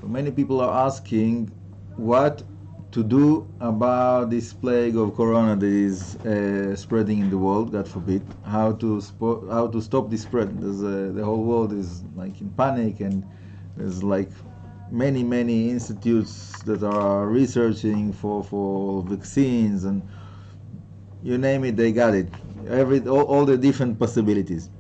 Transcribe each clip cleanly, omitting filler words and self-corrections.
So many people are asking what to do about this plague of corona that is spreading in the world, God forbid. How to stop this spread. The whole world is like in panic, and there's like many institutes that are researching for vaccines, and you name it, they got it. All the different possibilities.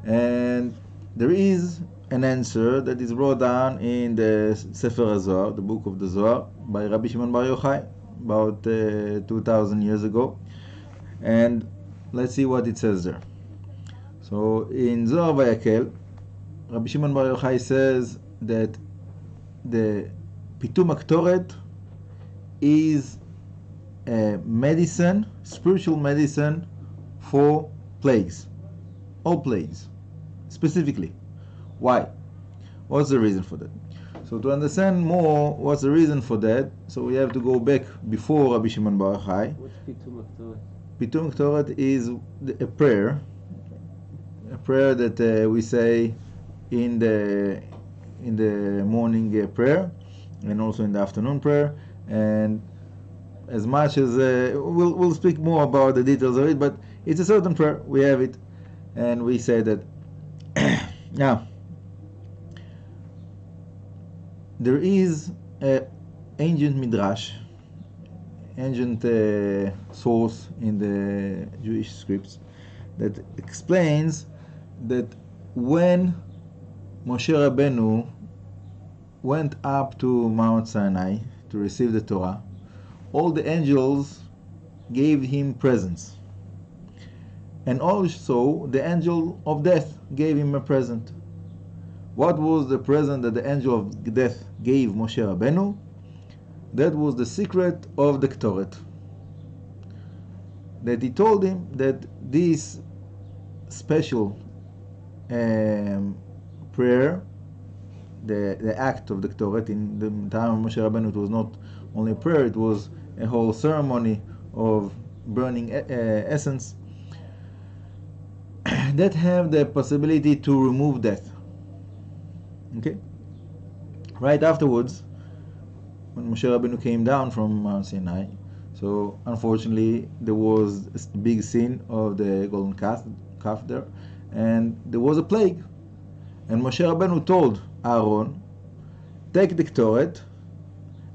And there is an answer that is brought down in the Sefer Zohar, the book of the Zohar, by Rabbi Shimon Bar Yochai, about 2,000 years ago. And let's see what it says there. So in Zohar vayhakel, Rabbi Shimon Bar Yochai says that the pitum keroret is a medicine, spiritual medicine for plagues, all plagues, specifically. Why? What's the reason for that? So to understand more what's the reason for that, so we have to go back before Rabbi Shimon Bar Yochai. What's pitum keroret? Pitum keroret is a prayer that we say in the morning prayer, and also in the afternoon prayer. And as much as we'll speak more about the details of it, but it's a certain prayer. We have it, and we say that. Now, there is an ancient midrash, ancient source in the Jewish scripts that explains that when Moshe Rabbeinu went up to Mount Sinai to receive the Torah, all the angels gave him presents. And also the angel of death gave him a present. What was the present that the angel of death gave Moshe Rabbeinu? That was the secret of the keroret. That he told him that this special prayer, the act of the keroret, in the time of Moshe Rabbeinu, it was not only a prayer, it was a whole ceremony of burning essence that have the possibility to remove death. Okay? Right afterwards, when Moshe Rabbeinu came down from Mount Sinai, so unfortunately there was a big sin of the golden calf there, and there was a plague. And Moshe Rabbeinu told Aaron, take the keroret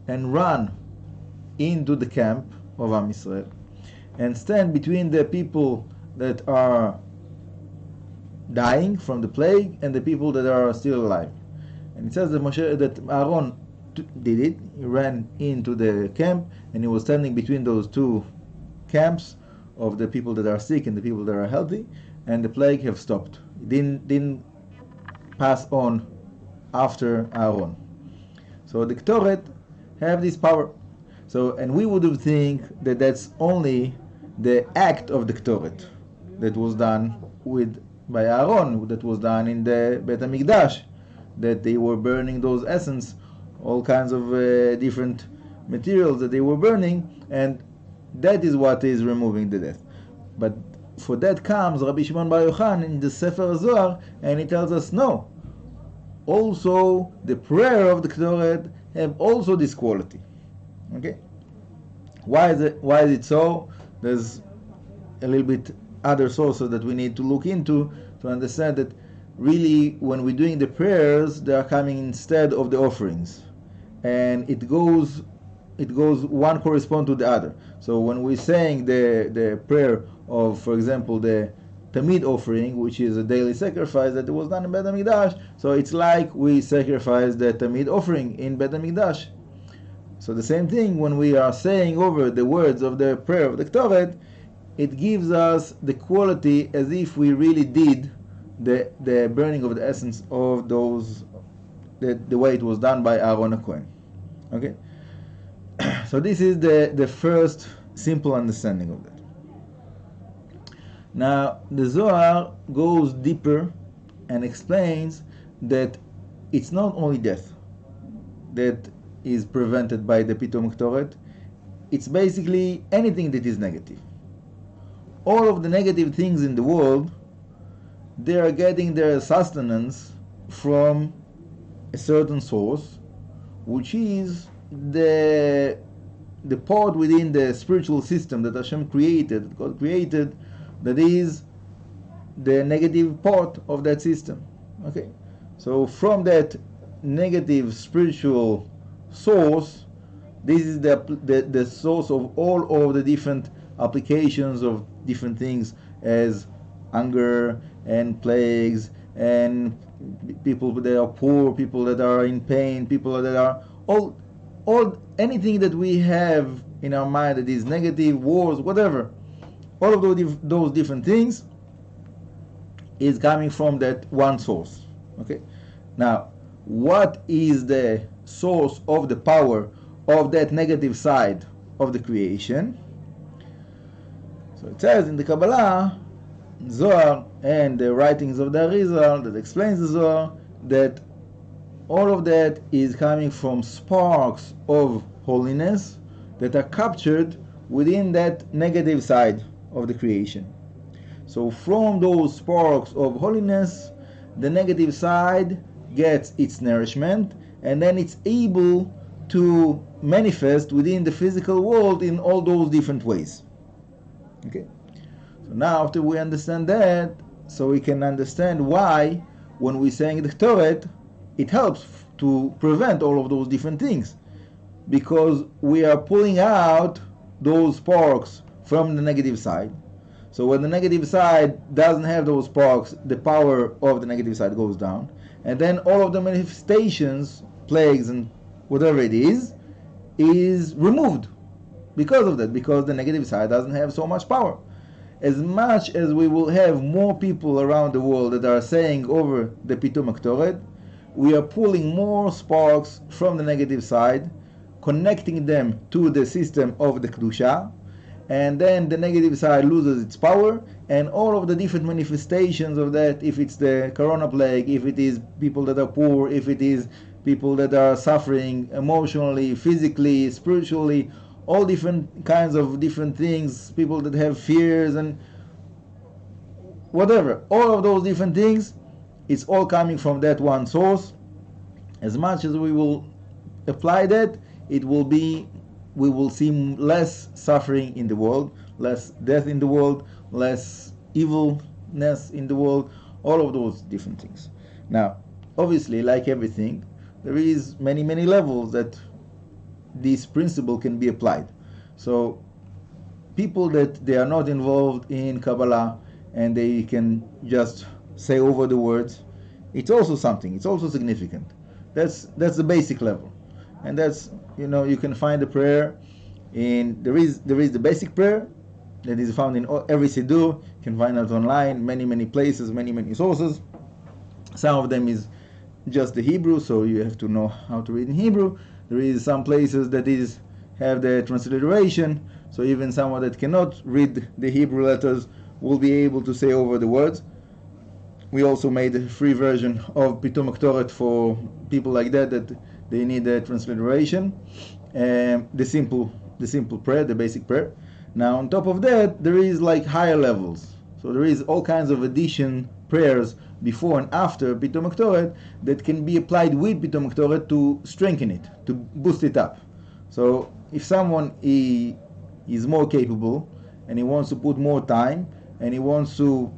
and run into the camp of Am Yisrael and stand between the people that are dying from the plague and the people that are still alive. And it says that Aaron did it. He ran into the camp and he was standing between those two camps of the people that are sick and the people that are healthy, and the plague have stopped. It didn't pass on after Aaron. So the keroret have this power. So, and we would think that that's only the act of the keroret that was done by Aaron, that was done in the Beit HaMikdash, that they were burning those essence, all kinds of different materials that they were burning, and that is what is removing the death. But for that comes Rabbi Shimon Bar Yochai in the Sefer Zohar, and he tells us no. Also, the prayer of the keroret have also this quality. Okay, why is it so? There's a little bit other sources that we need to look into to understand that really when we're doing the prayers, they are coming instead of the offerings, and it goes one correspond to the other. So when we're saying the prayer of, for example, the Tamid offering, which is a daily sacrifice that was done in Beit HaMikdash, so it's like we sacrifice the Tamid offering in Beit HaMikdash. So the same thing when we are saying over the words of the prayer of the keroret, it gives us the quality as if we really did the burning of the essence of those, the way it was done by Aaron HaKohen. Okay? So this is the first simple understanding of that. Now the Zohar goes deeper and explains that it's not only death that is prevented by the pitum keroret, it's basically anything that is negative. All of the negative things in the world, they are getting their sustenance from a certain source, which is the part within the spiritual system that Hashem created, God created, that is the negative part of that system. Okay, so from that negative spiritual source, this is the source of all of the different applications of different things, as hunger and plagues and people that are poor, people that are in pain, people that are all anything that we have in our mind that is negative, wars, whatever, all of those different things is coming from that one source. Okay, now what is the source of the power of that negative side of the creation? So it says in the Kabbalah, Zohar, and the writings of the Arizal that explains the Zohar, that all of that is coming from sparks of holiness that are captured within that negative side of the creation. So from those sparks of holiness, the negative side gets its nourishment, and then it's able to manifest within the physical world in all those different ways. Okay, so now after we understand that, so we can understand why when we saying the keroret, it helps to prevent all of those different things, because we are pulling out those sparks from the negative side. So when the negative side doesn't have those sparks, the power of the negative side goes down, and then all of the manifestations, plagues and whatever it is removed because of that, because the negative side doesn't have so much power. As much as we will have more people around the world that are saying over the Pitum keroret, we are pulling more sparks from the negative side, connecting them to the system of the Kedusha, and then the negative side loses its power, and all of the different manifestations of that, if it's the corona plague, if it is people that are poor, if it is people that are suffering emotionally, physically, spiritually, all different kinds of different things, people that have fears and whatever, all of those different things, it's all coming from that one source. As much as we will apply that, we will see less suffering in the world, less death in the world, less evilness in the world, all of those different things. Now, obviously, like everything, there is many levels that this principle can be applied. So people that they are not involved in Kabbalah and they can just say over the words, it's also something, it's also significant. That's the basic level. And that's, you can find the prayer in, there is the basic prayer that is found in every Siddur. You can find it online, many places, many sources. Some of them is just the Hebrew, so you have to know how to read in Hebrew. There is some places that have the transliteration, so even someone that cannot read the Hebrew letters will be able to say over the words. We also made a free version of Pitum keroret for people like that they need the transliteration, the simple prayer, the basic prayer. Now on top of that, there is like higher levels. So there is all kinds of addition prayers before and after Pitum keroret that can be applied with Pitum keroret to strengthen it, to boost it up. So if someone is more capable and he wants to put more time and he wants to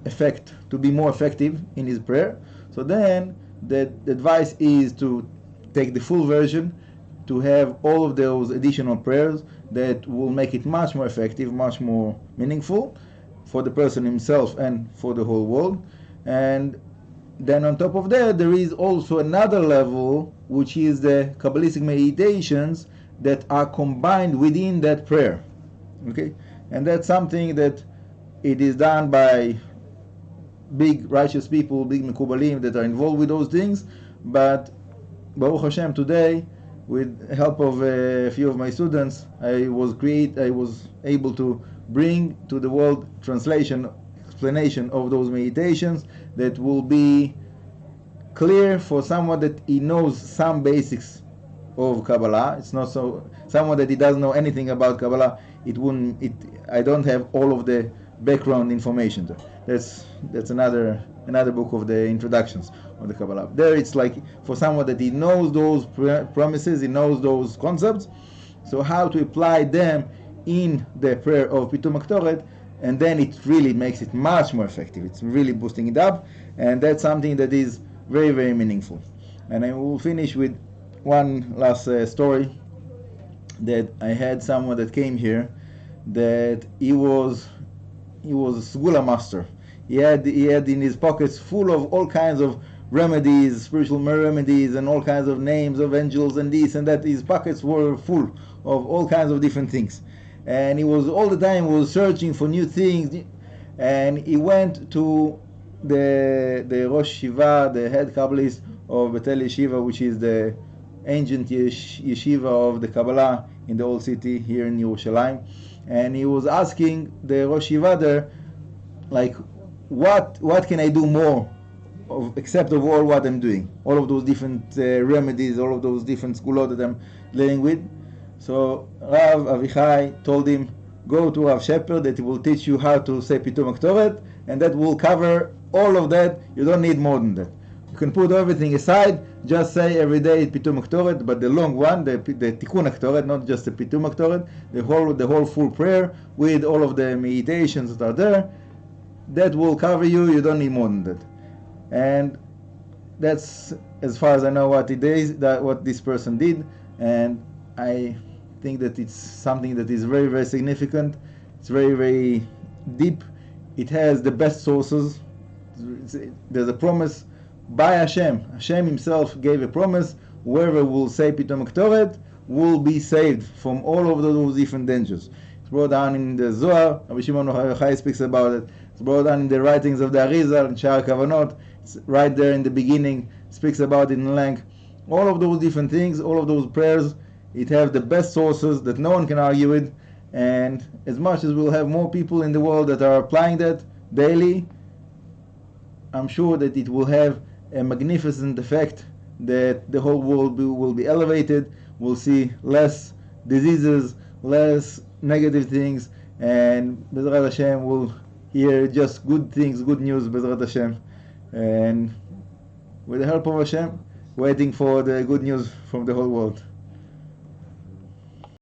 be more effective in his prayer, so then the advice is to take the full version, to have all of those additional prayers that will make it much more effective, much more meaningful for the person himself and for the whole world. And then on top of that, there is also another level, which is the Kabbalistic meditations that are combined within that prayer. Okay? And that's something that it is done by big righteous people, big mekubalim that are involved with those things. But Baruch Hashem, today, with the help of a few of my students, I was able to bring to the world explanation of those meditations that will be clear for someone that he knows some basics of Kabbalah. It's not so someone that he doesn't know anything about Kabbalah. I don't have all of the background information. That's another book of the introductions. of the Kabbalah. There it's like for someone that he knows those promises, he knows those concepts, so how to apply them in the prayer of Pitum Aktoret, and then it really makes it much more effective. It's really boosting it up, and that's something that is very, very meaningful. And I will finish with one last story that I had someone that came here that he was a Segula master. He had in his pockets full of all kinds of remedies, spiritual remedies, and all kinds of names of angels and this and that. His pockets were full of all kinds of different things, and he was all the time searching for new things. And he went to the Rosh Yeshiva, the head Kabbalist of Betel Yeshiva, which is the ancient yeshiva of the Kabbalah in the old city here in Yerushalayim. And he was asking the Rosh Yeshiva there, like, what can I do more except of all what I'm doing, all of those different remedies, all of those different skulot that I'm dealing with. So Rav Avichai told him, go to Rav Shepherd, that he will teach you how to say Pitum Aktoret, and that will cover all of that. You don't need more than that. You can put everything aside, just say every day Pitum Aktoret, but the long one, the Tikkun Aktoret, not just the Pitum Aktoret, the whole full prayer with all of the meditations that are there, that will cover you. You don't need more than that. And that's, as far as I know, what it is, that what this person did. And I think that it's something that is very, very significant. It's very, very deep. It has the best sources. There's a promise by Hashem. Hashem himself gave a promise. Whoever will say Pitum Aktoret will be saved from all of those different dangers. It's brought down in the Zohar. Rabbi Shimon Yochai speaks about it. It's brought down in the writings of the Arizal and Sha'ar Kavanot. It's right there in the beginning. Speaks about it in length. All of those different things, all of those prayers, it have the best sources that no one can argue with. And as much as we'll have more people in the world that are applying that daily, I'm sure that it will have a magnificent effect, that the whole world will be elevated. We'll see less diseases, less negative things, and Bezrat Hashem will hear just good things, good news, Bezrat Hashem. And with the help of Hashem, waiting for the good news from the whole world.